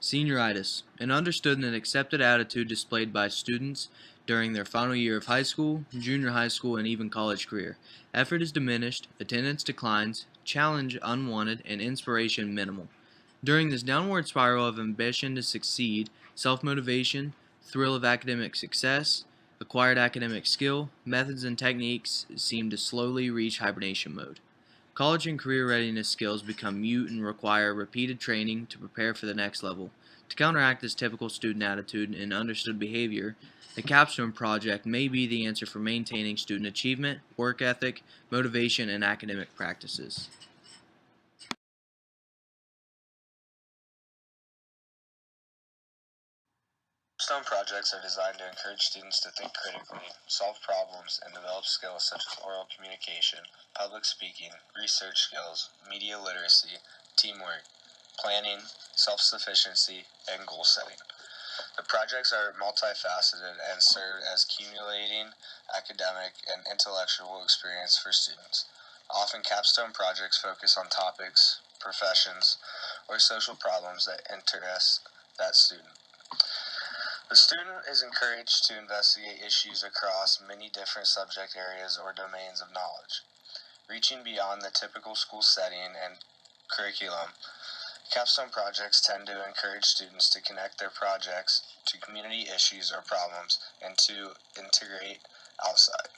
Senioritis, an understood and accepted attitude displayed by students during their final year of high school, junior high school, and even college career. Effort is diminished, attendance declines, challenge unwanted, and inspiration minimal. During this downward spiral of ambition to succeed, self-motivation, thrill of academic success, acquired academic skill, methods and techniques seem to slowly reach hibernation mode. College and career readiness skills become mute and require repeated training to prepare for the next level. To counteract this typical student attitude and understood behavior, the Capstone project may be the answer for maintaining student achievement, work ethic, motivation, and academic practices. Capstone projects are designed to encourage students to think critically, solve problems, and develop skills such as oral communication, public speaking, research skills, media literacy, teamwork, planning, self-sufficiency, and goal setting. The projects are multifaceted and serve as accumulating academic and intellectual experience for students. Often, capstone projects focus on topics, professions, or social problems that interest that student. The student is encouraged to investigate issues across many different subject areas or domains of knowledge. Reaching beyond the typical school setting and curriculum, capstone projects tend to encourage students to connect their projects to community issues or problems and to integrate outside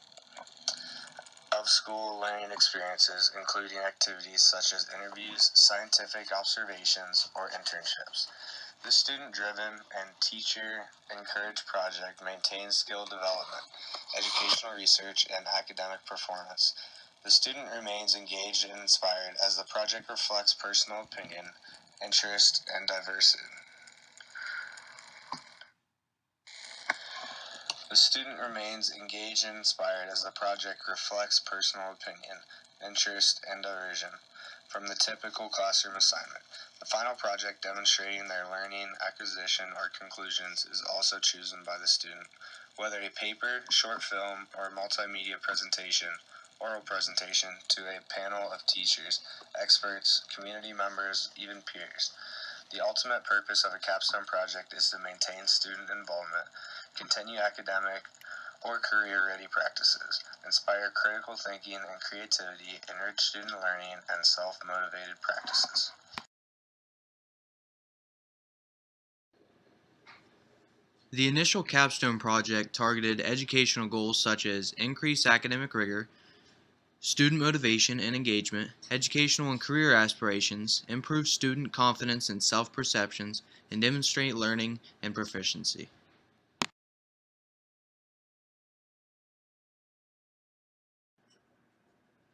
of school learning experiences, including activities such as interviews, scientific observations, or internships. This student-driven and teacher-encouraged project maintains skill development, educational research, and academic performance. The student remains engaged and inspired as the project reflects personal opinion, interest, and diversity. The student remains engaged and inspired as the project reflects personal opinion, interest, and diversion from the typical classroom assignment. The final project demonstrating their learning, acquisition, or conclusions is also chosen by the student. Whether a paper, short film, or multimedia presentation, oral presentation to a panel of teachers, experts, community members, even peers. The ultimate purpose of a capstone project is to maintain student involvement, continue academic or career-ready practices, inspire critical thinking and creativity, enrich student learning, and self-motivated practices. The initial Capstone project targeted educational goals such as increased academic rigor, student motivation and engagement, educational and career aspirations, improve student confidence and self-perceptions, and demonstrate learning and proficiency.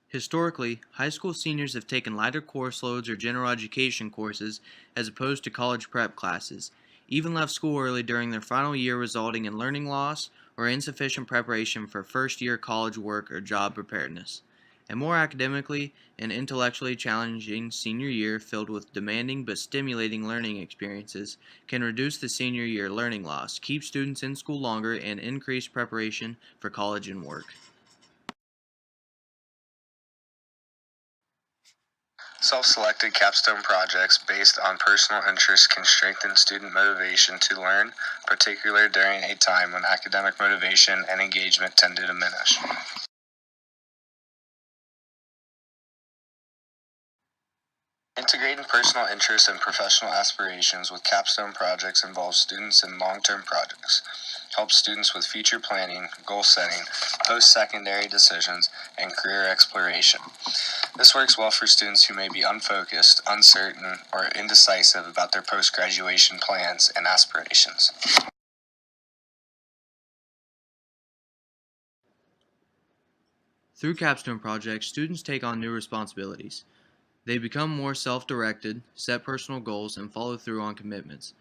Historically, high school seniors have taken lighter course loads or general education courses as opposed to college prep classes, even left school early during their final year, resulting in learning loss or insufficient preparation for first year college work or job preparedness. A more academically and intellectually challenging senior year filled with demanding but stimulating learning experiences can reduce the senior year learning loss, keep students in school longer, and increase preparation for college and work. Self-selected capstone projects based on personal interests can strengthen student motivation to learn, particularly during a time when academic motivation and engagement tend to diminish. Integrating personal interests and professional aspirations with capstone projects involves students in long-term projects, helps students with future planning, goal setting, post-secondary decisions, and career exploration. This works well for students who may be unfocused, uncertain, or indecisive about their post-graduation plans and aspirations. Through capstone projects, students take on new responsibilities. They become more self-directed, set personal goals, and follow through on commitments.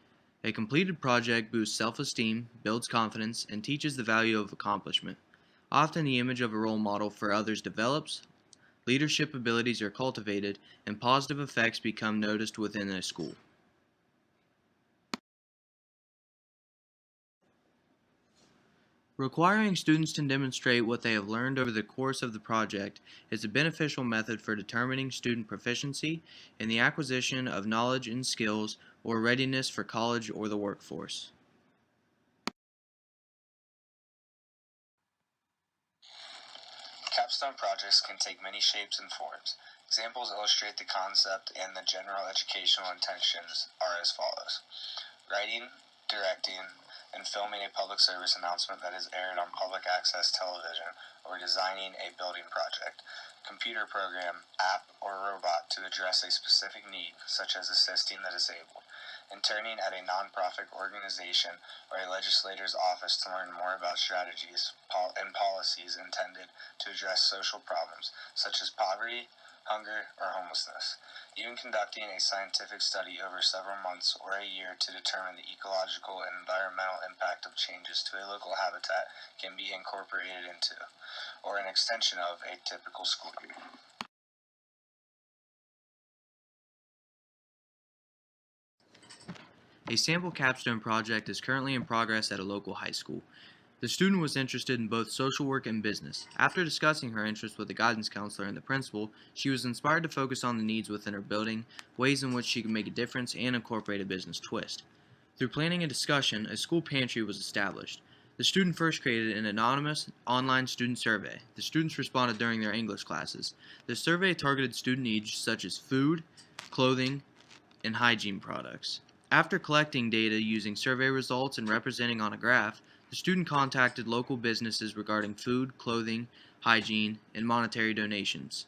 A completed project boosts self-esteem, builds confidence, and teaches the value of accomplishment. Often the image of a role model for others develops, leadership abilities are cultivated, and positive effects become noticed within a school. Requiring students to demonstrate what they have learned over the course of the project is a beneficial method for determining student proficiency in the acquisition of knowledge and skills or readiness for college or the workforce. Capstone projects can take many shapes and forms. Examples illustrate the concept, and the general educational intentions are as follows: writing, directing, and filming a public service announcement that is aired on public access television, or designing a building project, computer program, app, or robot to address a specific need, such as assisting the disabled, interning at a nonprofit organization or a legislator's office to learn more about strategies and policies intended to address social problems, such as poverty, hunger, or homelessness. Even conducting a scientific study over several months or a year to determine the ecological and environmental impact of changes to a local habitat can be incorporated into, or an extension of, a typical school year. A sample capstone project is currently in progress at a local high school. The student was interested in both social work and business. After discussing her interest with the guidance counselor and the principal, she was inspired to focus on the needs within her building, ways in which she could make a difference, and incorporate a business twist. Through planning and discussion, a school pantry was established. The student first created an anonymous online student survey. The students responded during their English classes. The survey targeted student needs such as food, clothing, and hygiene products. After collecting data using survey results and representing on a graph, the student contacted local businesses regarding food, clothing, hygiene, and monetary donations.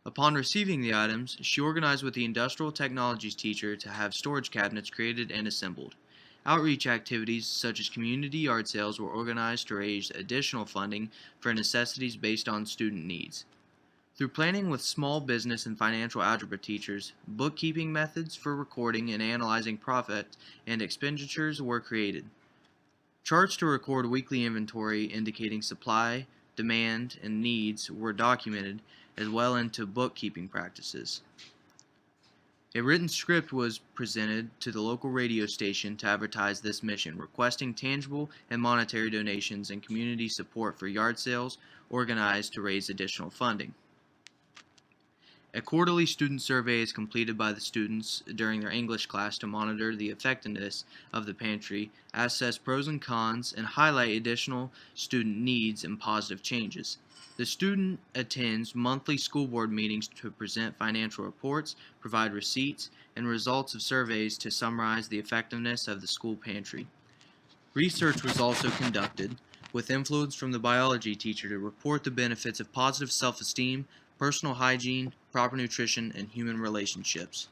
Upon receiving the items, she organized with the industrial technologies teacher to have storage cabinets created and assembled. Outreach activities such as community yard sales were organized to raise additional funding for necessities based on student needs. Through planning with small business and financial algebra teachers, bookkeeping methods for recording and analyzing profit and expenditures were created. Charts to record weekly inventory indicating supply, demand, and needs were documented, as well into bookkeeping practices. A written script was presented to the local radio station to advertise this mission, requesting tangible and monetary donations and community support for yard sales organized to raise additional funding. A quarterly student survey is completed by the students during their English class to monitor the effectiveness of the pantry, assess pros and cons, and highlight additional student needs and positive changes. The student attends monthly school board meetings to present financial reports, provide receipts, and results of surveys to summarize the effectiveness of the school pantry. Research was also conducted, with influence from the biology teacher to report the benefits of positive self-esteem, personal hygiene, proper nutrition, and human relationships.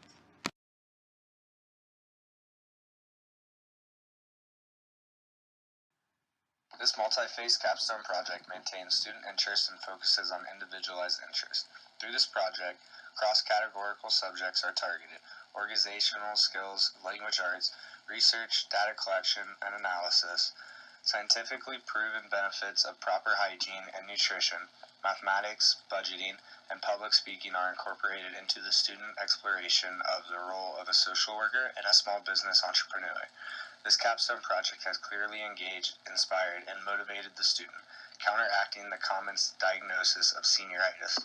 This multi-phase capstone project maintains student interest and focuses on individualized interest. Through this project, cross-categorical subjects are targeted: organizational skills, language arts, research, data collection and analysis, scientifically proven benefits of proper hygiene and nutrition, mathematics, budgeting, and public speaking are incorporated into the student exploration of the role of a social worker and a small business entrepreneur. This capstone project has clearly engaged, inspired, and motivated the student, counteracting the common diagnosis of senioritis.